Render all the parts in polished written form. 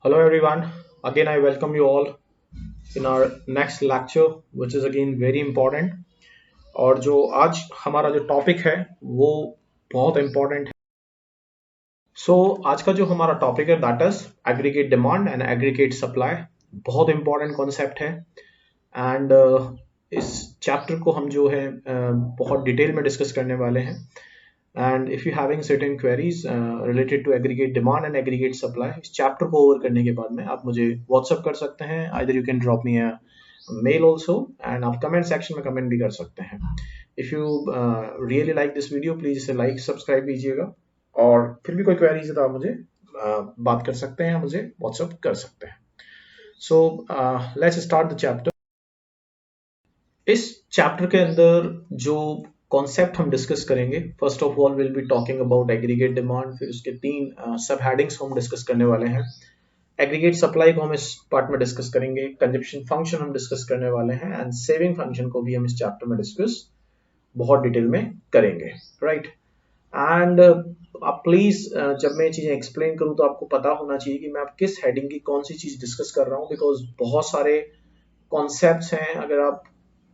Hello everyone. Again, I welcome you all in our next lecture, which is again very important. और जो आज हमारा जो topic है वो बहुत important है. So आज का जो हमारा टॉपिक है that is aggregate demand and aggregate supply. बहुत important कॉन्सेप्ट है एंड इस चैप्टर को हम जो है बहुत डिटेल में डिस्कस करने वाले हैं. And if you having certain queries related to aggregate demand and aggregate supply, इस चैप्टर को ओवर करने के बाद में आप मुझे व्हाट्सअप कर सकते हैं. either you can drop me a mail also and आप कमेंट सेक्शन में कमेंट भी कर सकते हैं. if you really like this video, please इसे लाइक सब्सक्राइब कीजिएगा. और फिर भी कोई क्वेरीज है तो आप मुझे बात कर सकते हैं, मुझे व्हाट्सअप कर सकते हैं. So let's start the chapter. इस चैप्टर के अंदर जो कॉन्सेप्ट हम डिस्कस करेंगे, first of all will be talking about aggregate demand. फिर उसके तीन सब हेडिंग्स हम डिस्कस करने वाले हैं. एग्रीगेट सप्लाई को हम इस पार्ट में डिस्कस करेंगे. कंजप्शन फंक्शन हम डिस्कस करने वाले हैं एंड सेविंग फंक्शन को भी हम इस चैप्टर में डिस्कस बहुत डिटेल में करेंगे. राइट एंड आप प्लीज जब मैं चीजें एक्सप्लेन करूं तो आपको पता होना चाहिए कि मैं आप किस हेडिंग की कौन सी चीज डिस्कस कर रहा हूं, बिकॉज बहुत सारे कॉन्सेप्ट्स हैं. अगर आप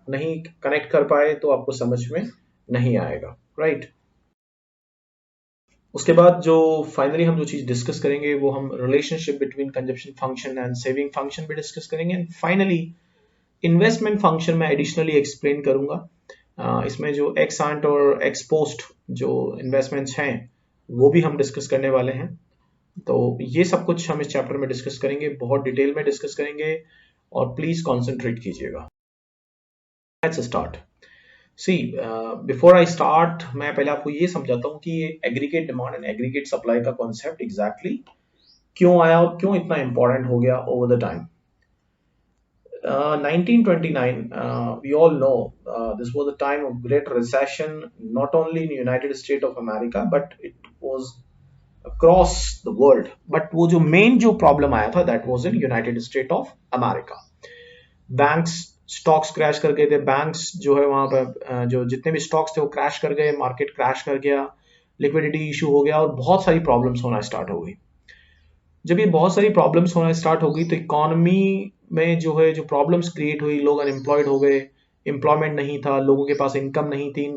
नहीं कनेक्ट कर पाए तो आपको समझ में नहीं आएगा. राइट उसके बाद जो फाइनली हम जो चीज डिस्कस करेंगे वो हम relationship between consumption function and saving function भी डिस्कस करेंगे. एंड फाइनली इन्वेस्टमेंट फंक्शन में एडिशनली एक्सप्लेन करूंगा. इसमें जो एक्स आंट और एक्स पोस्ट जो इन्वेस्टमेंट्स हैं वो भी हम डिस्कस करने वाले हैं. तो ये सब कुछ हम इस चैप्टर में डिस्कस करेंगे, बहुत डिटेल में डिस्कस करेंगे और प्लीज कॉन्सेंट्रेट कीजिएगा. Let's start. See before I start मैं पहले आपको ये समझाता हूँ कि ये aggregate demand and aggregate supply का कॉन्सेप्ट एग्जैक्टली क्यों आया और क्यों इतना इंपॉर्टेंट हो गया over the time. 1929, we all know this was a time of great recession, not only in United States of America but it was across the world. But वो जो main जो problem आया था that was in United States of America. Banks stocks crash कर गए थे. Banks जो है वहां पर जो जितने भी स्टॉक्स थे वो क्रैश कर गए, मार्केट क्रैश कर गया, लिक्विडिटी इशू हो गया और बहुत सारी प्रॉब्लम्स होना स्टार्ट हो गई. जब ये बहुत सारी प्रॉब्लम्स होना स्टार्ट हो गई तो इकोनॉमी में जो है जो प्रॉब्लम्स क्रिएट हुई, लोग अनएम्प्लॉयड हो गए, एम्प्लॉयमेंट नहीं था, लोगों के पास इनकम नहीं थी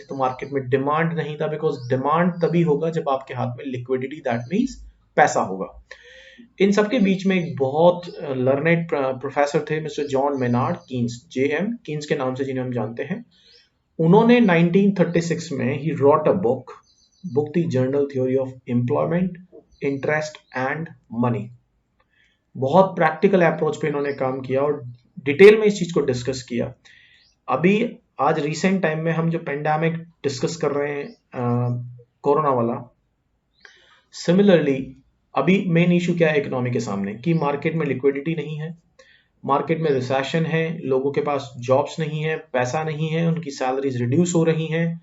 तो मार्केट में डिमांड नहीं था. बिकॉज डिमांड तभी होगा जब आपके हाथ में लिक्विडिटी, दैट मीन्स पैसा होगा. इन सबके बीच में एक बहुत लर्नेड प्रोफेसर थे, mister John Maynard Keynes, JM Keynes के नाम से जिन्हें हम जानते हैं. उन्होंने 1936 में ही wrote a book the general theory of employment, interest and money. बहुत प्रैक्टिकल अप्रोच पे इन्होंने काम किया और डिटेल में इस चीज को डिस्कस किया. अभी आज रिसेंट टाइम में हम जो पेंडेमिक डिस्कस कर रहे हैं कोरोना वाला, सिमिलरली अभी मेन इशू क्या है इकोनॉमी के सामने कि मार्केट में लिक्विडिटी नहीं है, मार्केट में रिसेशन है, लोगों के पास जॉब्स नहीं है, पैसा नहीं है, उनकी सैलरीज रिड्यूस हो रही हैं.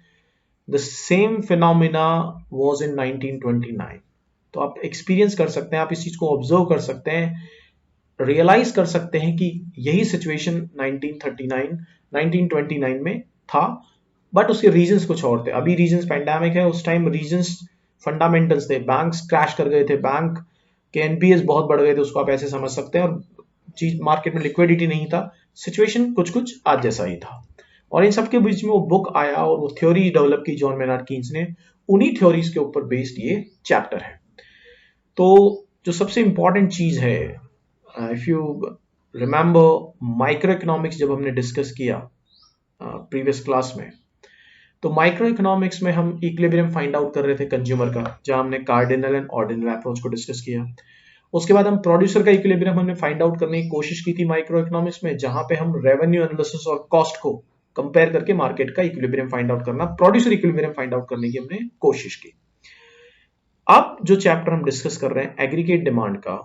The same phenomena was in 1929. तो आप एक्सपीरियंस कर सकते हैं, आप इस चीज को ऑब्जर्व कर सकते हैं, रियलाइज कर सकते हैं कि यही सिचुएशन 1939 1929 में था. बट उसके रीजंस कुछ और थे. अभी रीजंस पेंडेमिक है, उस टाइम रीजंस फंडामेंटल्स थे. बैंक्स क्रैश कर गए थे, बैंक के एनपीएस बहुत बढ़ गए थे, उसको आप ऐसे समझ सकते हैं. और चीज मार्केट में लिक्विडिटी नहीं था, सिचुएशन कुछ कुछ आज जैसा ही था. और इन सबके बीच में वो बुक आया और वो थ्योरी डेवलप की जॉन मेनार्ड कीन्स ने. उन्हीं थ्योरीज के ऊपर बेस्ड ये चैप्टर है. तो जो सबसे इंपॉर्टेंट चीज है, if you remember micro economics जब हमने डिस्कस किया प्रीवियस क्लास में, तो माइक्रो इकोनॉमिक्स में हम इक्विलिब्रियम फाइंड आउट कर रहे थे कंज्यूमर का, जहां हमने कार्डिनल एंड ऑर्डिनल अप्रोच को डिस्कस किया. उसके बाद हम प्रोड्यूसर का इक्विलिब्रियम हमने फाइंड आउट करने की कोशिश की थी माइक्रो इकोनॉमिक्स में, जहां पे हम रेवेन्यू एनालिसिस और कॉस्ट को कंपेयर करके मार्केट का इक्विलिब्रियम फाइंड आउट करना, प्रोड्यूसर इक्विलिब्रियम फाइंड आउट करने की हमने कोशिश की. अब जो चैप्टर हम डिस्कस कर रहे हैं एग्रीगेट डिमांड का,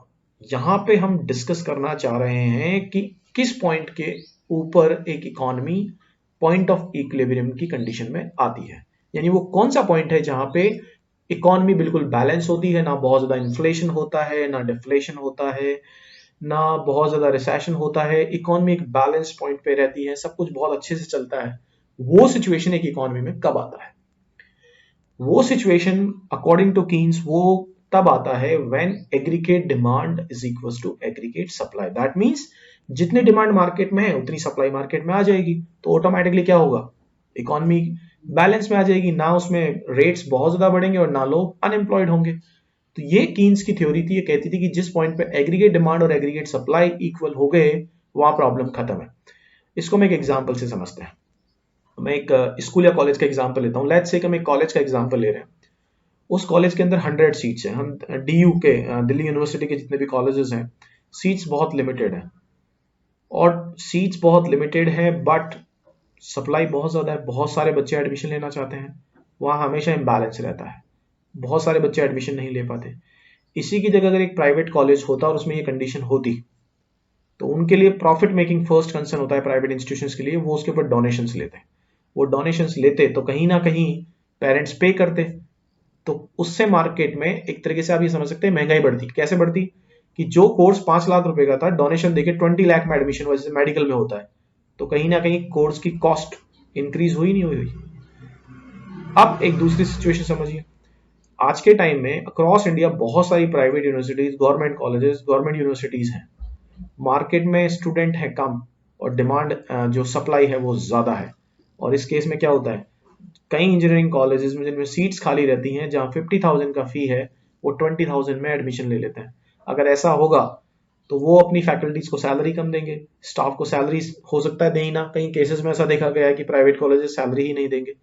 यहां पे हम डिस्कस करना चाह रहे हैं कि किस पॉइंट के ऊपर एक इकोनॉमी पॉइंट ऑफ इक्विलिब्रियम की कंडीशन में आती है. यानी वो कौन सा पॉइंट है जहां पे इकोनॉमी बिल्कुल बैलेंस होती है, ना बहुत ज्यादा इन्फ्लेशन होता है, ना डिफ्लेशन होता है, ना बहुत ज्यादा रिसेशन होता है, इकोनॉमी एक बैलेंस पॉइंट पे रहती है, सब कुछ बहुत अच्छे से चलता है. वो सिचुएशन एक इकोनॉमी में कब आता है? वो सिचुएशन अकॉर्डिंग टू कीन्स वो तब आता है when aggregate demand is equal to aggregate supply. That means जितनी डिमांड मार्केट में है उतनी सप्लाई मार्केट में आ जाएगी, तो ऑटोमेटिकली क्या होगा, इकोनॉमी बैलेंस में आ जाएगी, ना उसमें रेट्स बहुत ज्यादा बढ़ेंगे और ना लोग अनएम्प्लॉयड होंगे। तो ये कीन्स की थ्योरी थी, ये कहती थी कि जिस पॉइंट पे एग्रीगेट डिमांड और एग्रीगेट सप्लाई इक्वल हो गए वहां प्रॉब्लम खत्म है। इसको मैं एक एग्जांपल से समझते हैं। मैं एक स्कूल या कॉलेज का एग्जांपल लेता हूँ। लेट्स से हम एक कॉलेज का एग्जांपल ले रहे हैं। उस कॉलेज के अंदर 100 सीट्स हैं। हम डीयू के दिल्ली यूनिवर्सिटी के जितने भी कॉलेजेस हैं, सीट्स बहुत लिमिटेड है, और सीट्स बहुत लिमिटेड है बट सप्लाई बहुत ज्यादा है। बहुत सारे बच्चे एडमिशन लेना चाहते हैं, वहां हमेशा इम्बैलेंस रहता है, बहुत सारे बच्चे एडमिशन नहीं ले पाते। इसी की जगह अगर एक प्राइवेट कॉलेज होता और उसमें ये कंडीशन होती, तो उनके लिए प्रॉफिट मेकिंग फर्स्ट कंसर्न होता है प्राइवेट इंस्टीट्यूशंस के लिए, वो उसके ऊपर डोनेशंस लेते हैं। वो डोनेशंस लेते तो कहीं ना कहीं पेरेंट्स पे करते, तो उससे मार्केट में एक तरीके से आप ये समझ सकते हैं महंगाई बढ़ती। कैसे बढ़ती कि जो कोर्स 5 लाख रुपए का था, डोनेशन देके 20 लाख में एडमिशन वैसे मेडिकल में होता है, तो कहीं ना कहीं कोर्स की कॉस्ट इंक्रीज हुई नहीं हुई। अब एक दूसरी सिचुएशन समझिए। आज के टाइम में अक्रॉस इंडिया बहुत सारी private universities, government colleges, government universities हैं। मार्केट में स्टूडेंट है कम और डिमांड जो सप्लाई है वो ज्यादा है। और इस केस में क्या होता है, कई इंजीनियरिंग कॉलेजेस में जिनमें सीट्स खाली रहती हैं, जहां 50,000 का फी है, वो 20,000 में एडमिशन ले लेते हैं। अगर ऐसा होगा तो वो अपनी फैकल्टीज को सैलरी कम देंगे, स्टाफ को सैलरी हो सकता है दे ही ना। कई केसेस में ऐसा देखा गया है कि प्राइवेट कॉलेजेस सैलरी ही नहीं देंगे।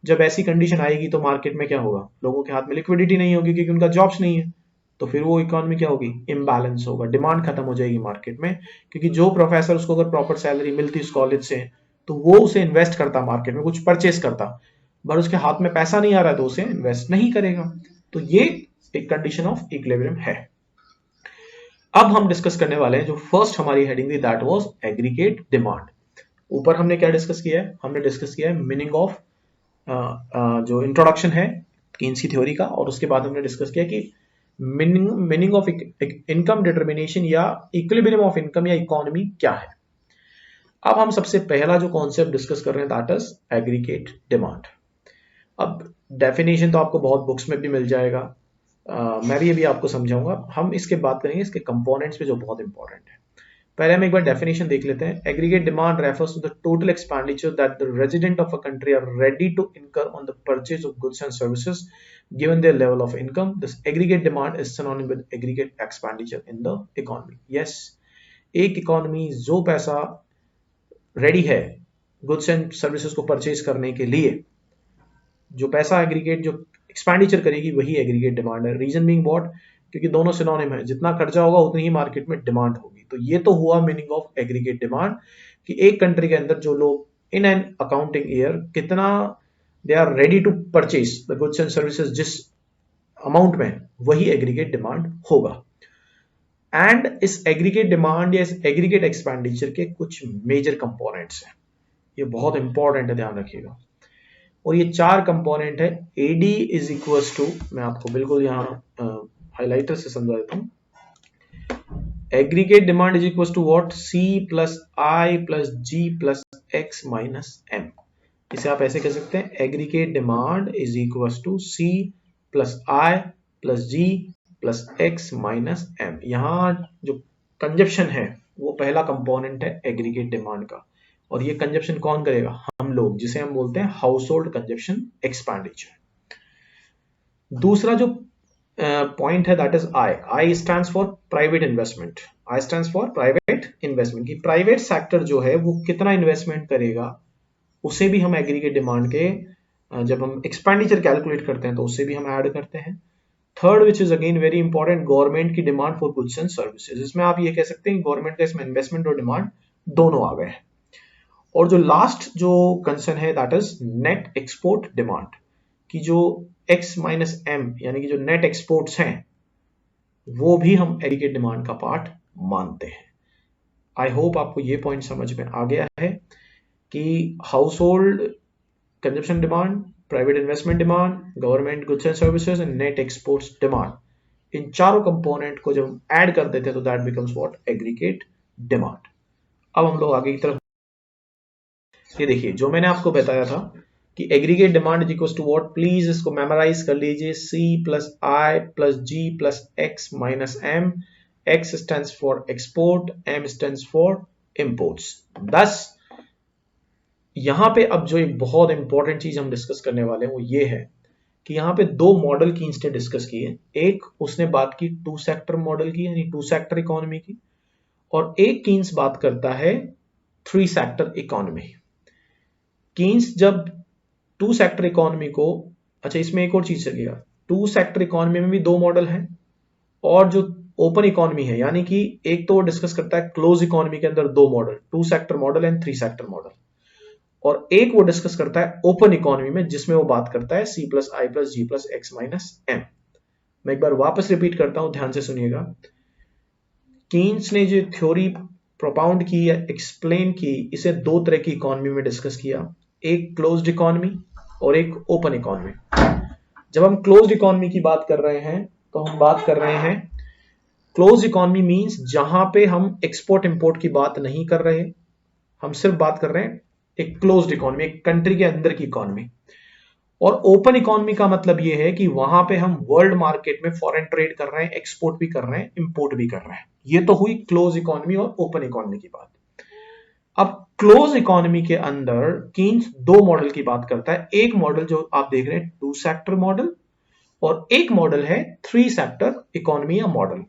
जब ऐसी कंडीशन आएगी तो मार्केट में क्या होगा, लोगों के हाथ में लिक्विडिटी नहीं होगी क्योंकि उनका जॉब्स नहीं है, तो फिर वो इकोनॉमी क्या होगी, इम्बैलेंस होगा, डिमांड खत्म हो जाएगी मार्केट में। क्योंकि जो प्रोफेसर, उसको अगर प्रॉपर सैलरी मिलती उस कॉलेज से, तो वो उसे इन्वेस्ट करता मार्केट में, कुछ परचेस करता, पर उसके हाथ में पैसा नहीं आ रहा है तो उसे इन्वेस्ट नहीं करेगा। तो ये एक कंडीशन ऑफ इक्विलिब्रियम है। अब हम डिस्कस करने वाले हैं जो फर्स्ट हमारी हेडिंग थी, दैट वाज एग्रीगेट डिमांड। ऊपर हमने क्या डिस्कस किया है, हमने डिस्कस किया है मीनिंग ऑफ जो इंट्रोडक्शन है कीन्स की थ्योरी का, और उसके बाद हमने डिस्कस किया कि मीनिंग ऑफ इनकम डिटर्मिनेशन या इक्विलिब्रियम ऑफ इनकम या इकोनॉमी क्या है। अब हम सबसे पहला जो कॉन्सेप्ट डिस्कस कर रहे हैं, दैट इज एग्रीगेट डिमांड। अब डेफिनेशन तो आपको बहुत बुक्स में भी मिल जाएगा, मैं भी अभी आपको समझाऊंगा। हम इसके बात करेंगे इसके कंपोनेंट्स पे जो बहुत इंपॉर्टेंट है। पहले हम एक बार डेफिनेशन देख लेते हैं। Aggregate demand refers to the total expenditure that the resident of a country are ready to incur on the purchase of goods and services given their level of income. This aggregate demand is synonym with aggregate expenditure in the economy. Yes, एक economy जो पैसा ready है goods and services को purchase करने के लिए, जो पैसा एग्रीगेट जो एक्सपेंडिचर करेगी, वही एग्रीगेट डिमांड है। रीजन बीइंग व्हाट, क्योंकि दोनों सिनोनिम है, जितना खर्चा होगा उतनी ही मार्केट में डिमांड होगी। तो ये तो हुआ मीनिंग ऑफ एग्रीगेट डिमांड, कि एक कंट्री के अंदर जो लोग इन एन अकाउंटिंग ईयर कितना they are ready to purchase the goods and services, जिस अमाउंट में, वही एग्रीगेट डिमांड होगा। एंड इस एग्रीगेट डिमांड या इस एग्रीगेट एक्सपेंडिचर के कुछ मेजर कंपोनेंट्स हैं, ये बहुत इंपॉर्टेंट है, ध्यान रखिएगा। और ये 4 कंपोनेंट है। एडी इज इक्वल टू, मैं आपको बिल्कुल यहाँ हाइलाइटर से समझा देता हूँ। Aggregate demand is equal to what, C plus I plus G plus X minus M. इसे आप ऐसे कह सकते हैं, aggregate demand is equal to C plus I plus G plus X minus M. यहाँ जो कंजप्शन है वो पहला कंपोनेंट है एग्रीगेट डिमांड का, और ये कंजप्शन कौन करेगा, हम लोग, जिसे हम बोलते हैं हाउस होल्ड कंजप्शन एक्सपेंडिचर। दूसरा जो पॉइंट है, that is I. I stands for private investment. I stands for private investment, की प्राइवेट सेक्टर जो है वो कितना इन्वेस्टमेंट करेगा, उसे भी हम एग्रीगेट डिमांड के जब हम एक्सपेंडिचर कैलकुलेट करते हैं तो उससे भी हम ऐड करते हैं। Third, which is again very important, government की demand for goods and services. इसमें आप ये कह सकते हैं गवर्नमेंट का इसमें इन्वेस्टमेंट और डिमांड दोनों आ गए हैं। और जो लास्ट जो कंसर्न है, that is net export demand, की जो एक्स माइनस एम यानी कि जो नेट एक्सपोर्ट्स हैं, वो भी हम एग्रीगेट डिमांड का पार्ट मानते हैं। आई होप आपको ये पॉइंट समझ में आ गया है कि household consumption demand, private investment demand, government goods and services and net exports demand, इन चारों कंपोनेंट को जब हम ऐड कर देते हैं तो that becomes what, aggregate demand. अब हम लोग आगे की तरफ, ये देखिए जो मैंने आपको बताया था कि aggregate demand is equal to what, please इसको मेमोराइज कर लीजिए, C plus I plus G plus X minus M। X stands for export, M stands for imports. बस यहां पे अब जो एक बहुत इंपॉर्टेंट चीज हम डिस्कस करने वाले हैं वो ये है कि यहाँ पे दो मॉडल की इंस्टेंट डिस्कस किए। एक उसने बात की टू सेक्टर मॉडल की, यानी टू सेक्टर इकोनॉमी की, और एक कीन्स बात करता है थ्री सेक्टर इकोनॉमी। कीन्स जब टू सेक्टर इकोनॉमी को, अच्छा इसमें एक और चीज चलेगा, टू सेक्टर इकोनॉमी में भी दो मॉडल हैं, और जो ओपन इकोनॉमी है, यानी कि एक तो वो डिस्कस करता है क्लोज इकोनॉमी के अंदर दो model, two sector model and three sector model, और एक वो डिस्कस करता है ओपन इकोनॉमी में जिसमें वो बात करता है C plus I plus G plus X minus M। मैं एक बार वापस रिपीट करता हूं, ध्यान से सुनिएगा। कीन्स ने जो थ्योरी प्रोपाउंड की या एक्सप्लेन की, इसे दो तरह की इकोनॉमी में डिस्कस किया, एक क्लोज्ड इकोनॉमी और एक ओपन इकोनॉमी। जब हम क्लोज्ड इकोनॉमी की बात कर रहे हैं तो हम बात कर रहे हैं, क्लोज्ड इकोनॉमी मींस जहां पे हम एक्सपोर्ट इंपोर्ट की बात नहीं कर रहे, हम सिर्फ बात कर रहे हैं एक क्लोज्ड इकोनॉमी, एक कंट्री के अंदर की इकोनॉमी। और ओपन इकोनॉमी का मतलब यह है कि वहां पे हम वर्ल्ड मार्केट में फॉरेन ट्रेड कर रहे हैं, एक्सपोर्ट भी कर रहे हैं, इंपोर्ट भी कर रहे हैं। ये तो हुई क्लोज इकोनॉमी और ओपन इकोनॉमी की बात। अब क्लोज इकोनॉमी के अंदर कीन्स दो मॉडल की बात करता है। एक मॉडल जो आप देख रहे हैं टू सेक्टर मॉडल, और एक मॉडल है थ्री सेक्टर इकोनॉमी या मॉडल।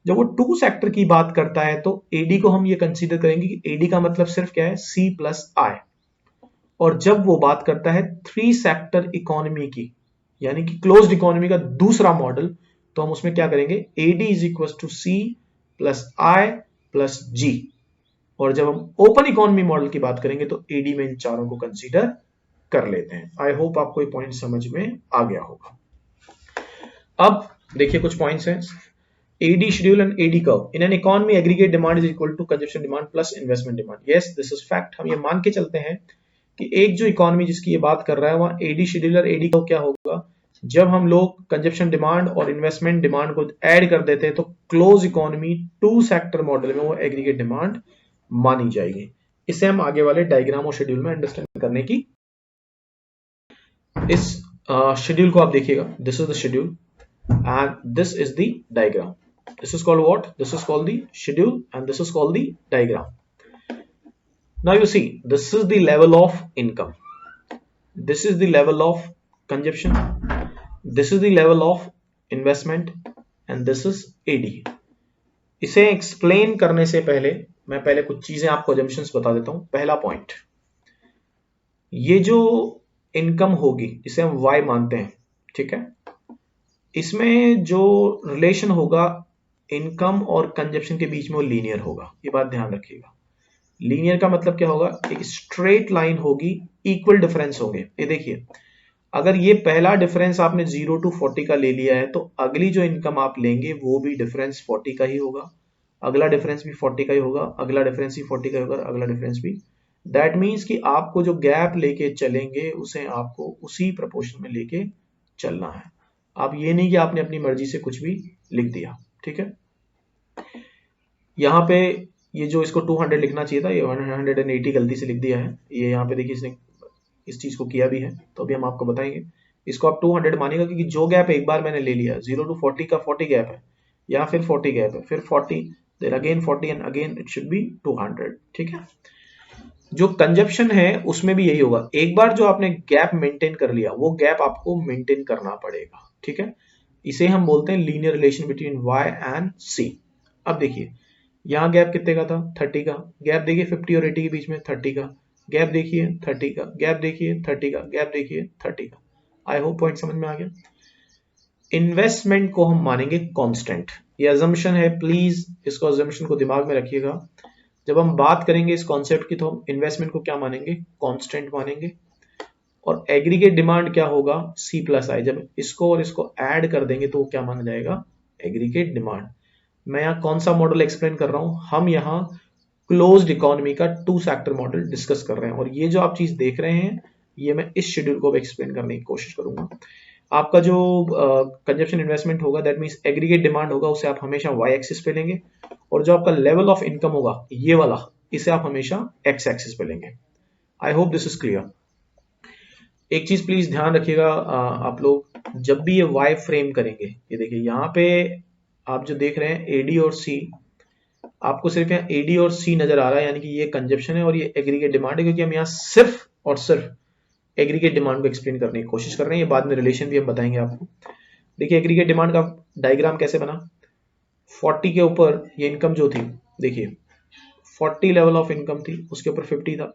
जब वो टू सेक्टर की बात करता है तो एडी को हम ये कंसीडर करेंगे कि एडी का मतलब सिर्फ क्या है, C प्लस I। और जब वो बात करता है थ्री सेक्टर इकोनॉमी की, यानी कि क्लोज्ड इकोनॉमी का दूसरा मॉडल, तो हम उसमें क्या करेंगे, AD is equal to C plus I plus G। और जब हम ओपन इकोनॉमी मॉडल की बात करेंगे तो एडी में इन चारों को कंसीडर कर लेते हैं। आई होप आपको ये पॉइंट समझ में आ गया होगा। अब देखिए कुछ पॉइंट्स हैं। AD schedule and AD curve. In an economy, aggregate demand is equal to consumption demand plus investment demand. Yes, this is fact. हम ये मान के चलते हैं कि एक जो इकोनॉमी जिसकी ये बात कर रहा है वहां AD schedule और AD curve क्या होगा, जब हम लोग कंजप्शन डिमांड और इन्वेस्टमेंट डिमांड को ऐड कर देते हैं तो close economy two sector model में वो एग्रीगेट डिमांड मानी जाएगी। इसे हम आगे वाले डायग्राम और शेड्यूल में अंडरस्टैंड करने की, इस शेड्यूल को आप देखिएगा। This is the schedule and this is the diagram. This is called what? This is called the schedule and this is called the diagram. Now you see, this is the level of income, this is the level of consumption, this is the level of investment and this is AD. इसे explain करने से पहले मैं पहले कुछ चीजें आपको assumptions बता देता हूं। पहला पॉइंट, ये जो इनकम होगी जिसे हम Y मानते हैं, ठीक है, इसमें जो रिलेशन होगा इनकम और कंजप्शन के बीच में वो लीनियर होगा। ये बात ध्यान रखिएगा। लीनियर का मतलब क्या होगा, एक स्ट्रेट लाइन होगी, इक्वल डिफरेंस होंगे। ये देखिए, अगर ये पहला डिफरेंस आपने 0 to 40 का ले लिया है तो अगली जो इनकम आप लेंगे वो भी डिफरेंस 40 का ही होगा, अगला डिफरेंस भी 40 का ही होगा, अगला डिफरेंस भी 40 का होगा, अगला डिफरेंस भी। दैट मीन्स कि आपको जो गैप लेके चलेंगे उसे आपको उसी प्रपोर्शन में लेके चलना है। आप ये नहीं कि आपने अपनी मर्जी से कुछ भी लिख दिया, ठीक है। यहाँ पे ये जो इसको 200 लिखना चाहिए था, ये 180 गलती से लिख दिया है। ये यहाँ पे देखिए इसने इस चीज को किया भी है, तो अभी हम आपको बताएंगे। इसको आप 200 मानिएगा क्योंकि जो गैप एक बार मैंने ले लिया 0 to 40 का 40 गैप है, या फिर 40 गैप है, फिर 40, then again 40 and again it should be 200, ठीक है। जो कंजप्शन है उसमें भी यही होगा, एक बार जो आपने गैप मेंटेन कर लिया वो गैप आपको मेंटेन करना पड़ेगा, ठीक है। इसे हम बोलते हैं linear relation between Y and C। अब देखिए यहाँ गैप कितने का था, 30 का। गैप देखिए 50 और 80 के बीच में 30 का गैप, देखिए 30 का गैप, देखिए 30 का गैप, देखिए 30 का। आई होप पॉइंट समझ में आ गया। इन्वेस्टमेंट को हम मानेंगे कांस्टेंट, ये अजम्पशन है, प्लीज इसको अजम्पशन को दिमाग में रखिएगा। जब हम बात करेंगे इस कॉन्सेप्ट की तो हम इन्वेस्टमेंट को क्या मानेंगे, कांस्टेंट मानेंगे। और एग्रीगेट डिमांड क्या होगा, C प्लस I। जब इसको और इसको ऐड कर देंगे तो वो क्या माना जाएगा, एग्रीगेट डिमांड। मैं यहाँ कौन सा मॉडल एक्सप्लेन कर रहा हूं, हम यहाँ क्लोज्ड इकोनॉमी का टू सेक्टर मॉडल डिस्कस कर रहे हैं। और ये जो आप चीज देख रहे हैं ये मैं इस शेड्यूल को एक्सप्लेन करने की कोशिश करूंगा। आपका जो कंजप्शन इन्वेस्टमेंट होगा, दैट मींस एग्रीगेट डिमांड होगा, उसे आप हमेशा Y एक्सिस पे लेंगे, और जो आपका लेवल ऑफ इनकम होगा ये वाला, इसे आप हमेशा X एक्सिस पे लेंगे। I hope this is clear. एक चीज प्लीज ध्यान रखिएगा, आप लोग जब भी ये वाई फ्रेम करेंगे, ये देखिए यहाँ पे आप जो देख रहे हैं एडी और सी, आपको सिर्फ यहाँ एडी और सी नजर आ रहा है, यानी कि ये कंजप्शन है और ये एग्रीगेट डिमांड है, क्योंकि हम यहाँ सिर्फ और सिर्फ एग्रीगेट डिमांड को एक्सप्लेन करने की कोशिश कर रहे हैं। ये बाद में रिलेशन भी हम बताएंगे आपको। देखिए एग्रीगेट डिमांड का डायग्राम कैसे बना। 40 के ऊपर ये इनकम जो थी, देखिए 40 लेवल ऑफ इनकम थी, उसके ऊपर 50 था।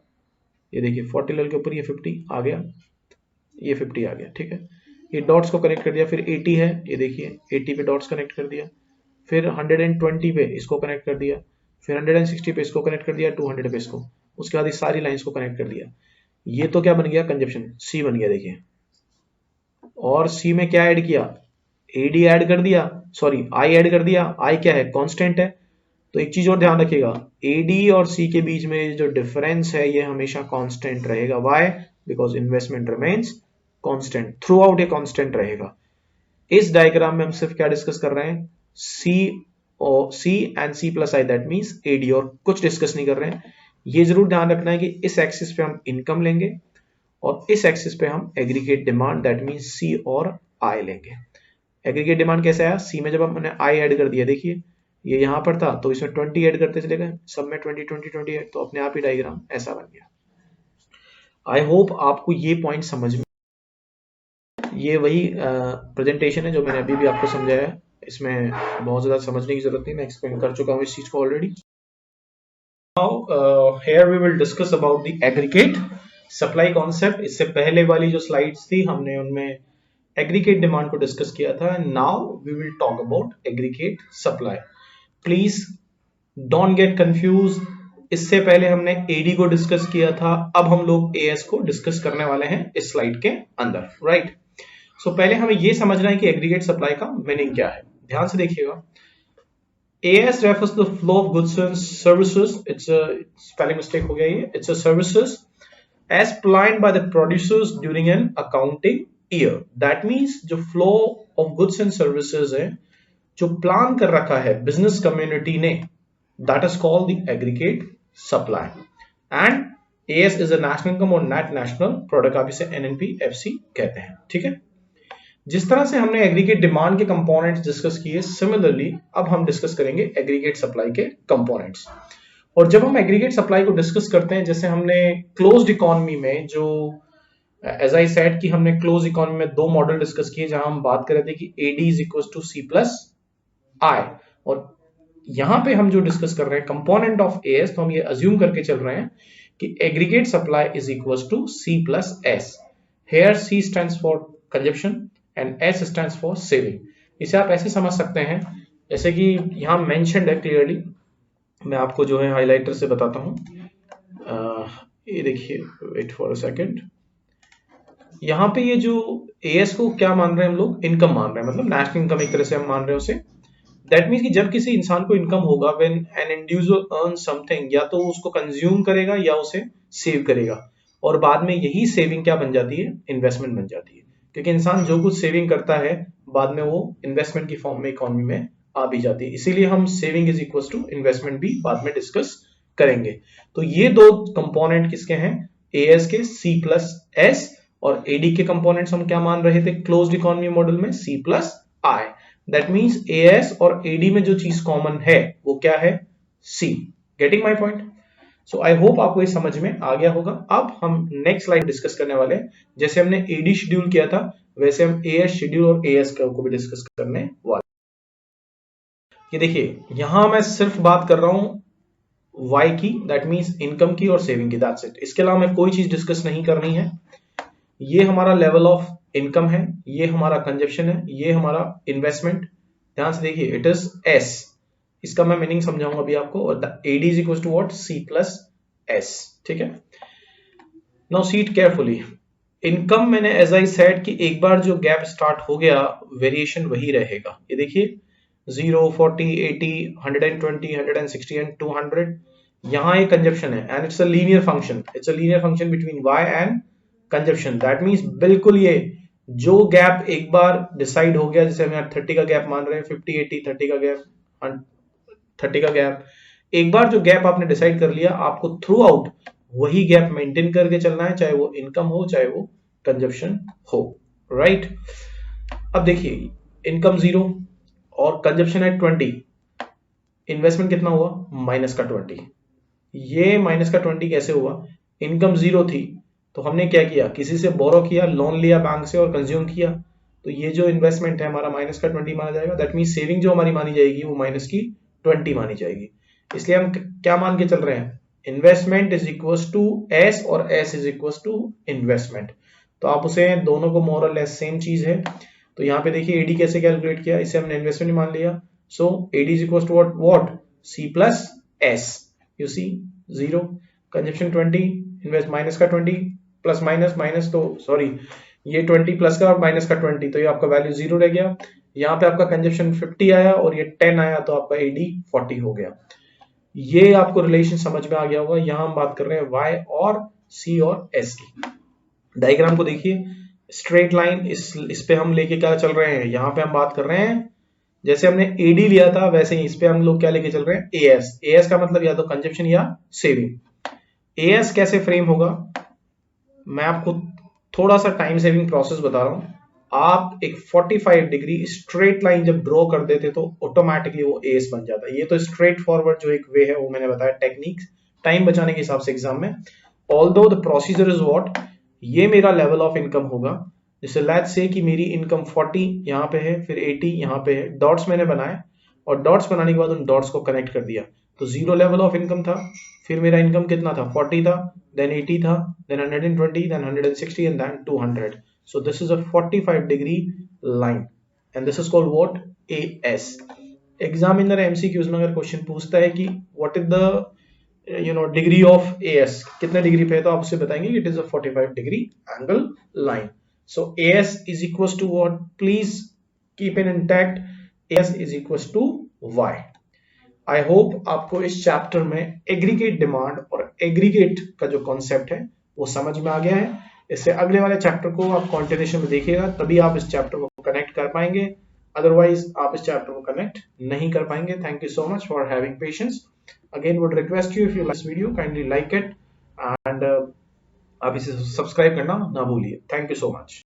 ये देखिए 40 लेवल के ऊपर ये 50 आ गया, ये 50 आ गया, ठीक है। ये डॉट्स को कनेक्ट कर दिया, फिर 80 है, ये देखिए 80 पे डॉट्स कनेक्ट कर दिया, फिर 120 पे इसको कनेक्ट कर दिया, फिर 160 पे इसको कनेक्ट कर दिया, 200 पे इसको, उसके बाद इस सारी लाइंस को कनेक्ट कर दिया। ये तो क्या बन गया, कंजप्शन सी बन गया, देखिए। और सी में क्या ऐड किया, एडी ऐड कर दिया, सॉरी आई ऐड कर दिया। आई क्या है, कांस्टेंट है। तो एक चीज और ध्यान रखिएगा, एडी और सी के बीच में जो डिफरेंस है ये हमेशा कांस्टेंट रहेगा। Why, because investment remains constant through out, ये कांस्टेंट रहेगा। इस डायग्राम में हम सिर्फ क्या डिस्कस कर रहे हैं, सी और C and C plus I, that means AD, और कुछ डिस्कस नहीं कर रहे हैं। ये जरूर ध्यान रखना है कि इस एक्सिस पे हम इनकम लेंगे और इस एक्सिस पे हम एग्रीगेट डिमांड, दैट मीन्स सी और आई लेंगे। एग्रीगेट डिमांड कैसे आया, सी में जब हमने आई ऐड कर दिया, देखिए ये यहां पर था तो इसमें 20 ऐड करते चले गए, सब में 20 ऐड, तो अपने आप ही डायग्राम ऐसा बन गया। आई होप आपको ये पॉइंट समझ में, ये वही प्रेजेंटेशन है जो मैंने अभी भी आपको समझाया है, इसमें बहुत ज्यादा समझने की जरूरत नहीं, मैं एक्सप्लेन कर चुका हूँ इस चीज को already. Now here we will discuss about the aggregate supply concept. इससे पहले वाली जो स्लाइड्स थी हमने उनमें एग्रीगेट डिमांड को डिस्कस किया था, and now we will talk about aggregate supply. Please don't get confuse, इससे पहले हमने एडी को डिस्कस किया था, अब हम लोग एएस को डिस्कस करने वाले हैं इस स्लाइड के अंदर, राइट। सो पहले हमें यह समझना है कि एग्रीगेट सप्लाई का मीनिंग क्या है। ध्यान से देखिएगा, AS refers to the flow of goods and services. It's a spelling mistake हो गया ये, it's a services as planned by the producers during an accounting year. That means जो flow of goods and services है, जो plan कर रखा है business community ने, that is called the aggregate supply. And AS is a national income और net national product, आप इसे NNP FC कहते हैं, ठीक है। जिस तरह से हमने एग्रीगेट डिमांड के कंपोनेंट्स डिस्कस किए, सिमिलरली अब हम डिस्कस करेंगे एग्रीगेट सप्लाई के कंपोनेंट्स। और जब हम एग्रीगेट सप्लाई को डिस्कस करते हैं, जैसे हमने क्लोज्ड इकोनॉमी में जो, एज आई सेड कि हमने क्लोज इकोनॉमी में दो मॉडल डिस्कस किए, जहां हम बात कर रहे थे कि AD is equal to C plus I, और यहां पे हम जो डिस्कस कर रहे हैं कंपोनेंट ऑफ एएस, तो हम ये अज्यूम करके चल रहे हैं कि aggregate supply is equal to C plus S. Here C stands for consumption and S stands for saving. इसे आप ऐसे समझ सकते हैं जैसे कि यहां मेंशन्ड है क्लियरली, मैं आपको जो है हाइलाइटर से बताता हूं। ये देखिए, वेट फॉर अ सेकंड, यहां पे ये जो एएस को क्या मान रहे हैं हम लोग, इनकम मान रहे हैं, मतलब नेशनल इनकम एक तरह से हम मान रहे हैं उसे। दैट मीन्स कि जब किसी इंसान को इनकम होगा, when an individual earn something, या तो उसको कंज्यूम करेगा या उसे सेव करेगा, और बाद में यही सेविंग क्या बन जाती है, इन्वेस्टमेंट बन जाती है। क्योंकि इंसान जो कुछ सेविंग करता है बाद में वो इन्वेस्टमेंट की फॉर्म में इकोनॉमी में आ भी जाती है, इसीलिए हम saving is equal to investment भी बाद में डिस्कस करेंगे। तो ये दो कंपोनेंट किसके हैं, एएस के, सी प्लस एस, और एडी के कंपोनेंट्स हम क्या मान रहे थे क्लोज्ड इकोनॉमी मॉडल में, C plus I. That means AS और एडी में जो चीज कॉमन है वो क्या है, C. Getting my point? So I hope आपको ये समझ में आ गया होगा। अब हम नेक्स्ट स्लाइड डिस्कस करने वाले हैं, जैसे हमने एडी शेड्यूल किया था वैसे हम एएस शेड्यूल और एएस को भी डिस्कस करने वाले। ये देखिए, यहां मैं सिर्फ बात कर रहा हूं वाई की, दैट मीन्स इनकम की और सेविंग की, दैट्स इट। इसके अलावा मैं कोई चीज डिस्कस नहीं करनी है। ये हमारा लेवल ऑफ इनकम है, ये हमारा कंजप्शन है, ये हमारा इन्वेस्टमेंट। ध्यान से देखिए, इट इज एस, इसका मैं मीनिंग समझाऊंगा अभी आपको। और AD is equal to what, C plus S, ठीक है। Now see it carefully. Income मैंने एज आई सेड कि एक बार जो गैप स्टार्ट हो गया, वेरिएशन वही रहेगा। ये देखिए 0, 40, 80, 120, 160 एंड 200, यहां ये कंजप्शन है and it's a linear function, it's a linear function between y and consumption. That means बिल्कुल ये जो गैप एक बार डिसाइड हो गया, जैसे हम यहाँ 30 का गैप मान रहे हैं, 50, 80, 30 का गैप, 30 का गैप, एक बार जो गैप आपने डिसाइड कर लिया, आपको थ्रू आउट वही गैप मेंटेन करके चलना है, चाहे वो इनकम हो चाहे वो कंजप्शन हो, राइट। अब देखिए इनकम 0 और कंजप्शन है 20, इन्वेस्टमेंट कितना हुआ माइनस का 20। ये माइनस का 20 कैसे हुआ, इनकम 0 थी तो हमने क्या किया, किसी से बोरो किया, लोन लिया बैंक से और कंज्यूम किया, तो ये जो इन्वेस्टमेंट है हमारा माइनस का 20 माना जाएगा। दैट मीन सेविंग जो हमारी मानी जाएगी वो माइनस की 20 मानी जाएगी। इसलिए हम क्या मान के चल रहे हैं, investment is equal to S और S is equal to investment. तो आप उसे दोनों को मोर और लेस सेम चीज है। तो यहाँ पे देखिए एडी कैसे कैलकुलेट किया, इसे हमने इन्वेस्टमेंट मान लिया। So AD is equal to what C plus S, you see 0 consumption 20 invest minus का 20 प्लस माइनस माइनस, तो सॉरी ये 20 प्लस का और माइनस का 20, तो ये आपका वैल्यू 0 रह गया। यहाँ पे आपका कंजप्शन 50 आया और ये 10 आया, तो आपका एडी 40 हो गया। ये आपको रिलेशन समझ में आ गया होगा। यहाँ हम बात कर रहे हैं वाई और सी और एस की। डायग्राम को देखिए, स्ट्रेट लाइन इस पे हम लेके क्या चल रहे हैं, यहाँ पे हम बात कर रहे हैं जैसे हमने एडी लिया था वैसे ही इस पे हम लोग क्या लेके चल रहे हैं, एएस। एएस का मतलब या तो कंजप्शन या सेविंग। एएस कैसे फ्रेम होगा, मैं आपको थोड़ा सा टाइम सेविंग प्रोसेस बता रहा हूं। आप एक 45 डिग्री स्ट्रेट लाइन जब ड्रॉ कर देते तो ऑटोमेटिकली वो एएस बन जाता है। ये तो स्ट्रेट फॉरवर्ड जो एक वे है वो मैंने बताया टेक्निक टाइम बचाने के हिसाब से एग्जाम में। Although the procedure is what, ये मेरा लेवल ऑफ इनकम होगा। जैसे लेट्स से कि मेरी इनकम 40 यहाँ पे है, फिर 80 यहाँ पे है, डॉट्स मैंने बनाए और डॉट्स बनाने के बाद उन डॉट्स को कनेक्ट कर दिया। तो 0 लेवल ऑफ इनकम था, फिर मेरा इनकम कितना था 40 था, देन 80 था, then 120, then 160 and then 200। So this is a 45 degree line and this is called what, AS. Examiner MCQs में अगर क्वेश्चन पूछता है कि what is the degree of AS, कितने डिग्री पे है, तो आप उसे बताएंगे it is a 45 degree angle line. So AS is equals to what? Please keep it intact. AS is equals to Y. I hope आपको इस चैप्टर में एग्रीगेट डिमांड और एग्रीगेट का जो कॉन्सेप्ट है वो समझ में आ गया है। इससे अगले वाले चैप्टर को आप कंटिन्यूएशन में देखिएगा, तभी आप इस चैप्टर को कनेक्ट कर पाएंगे, अदरवाइज आप इस चैप्टर को कनेक्ट नहीं कर पाएंगे। Thank you so much for having patience. Again would request you, if you like this video kindly like it and आप इसे सब्सक्राइब करना ना भूलिए। Thank you so much.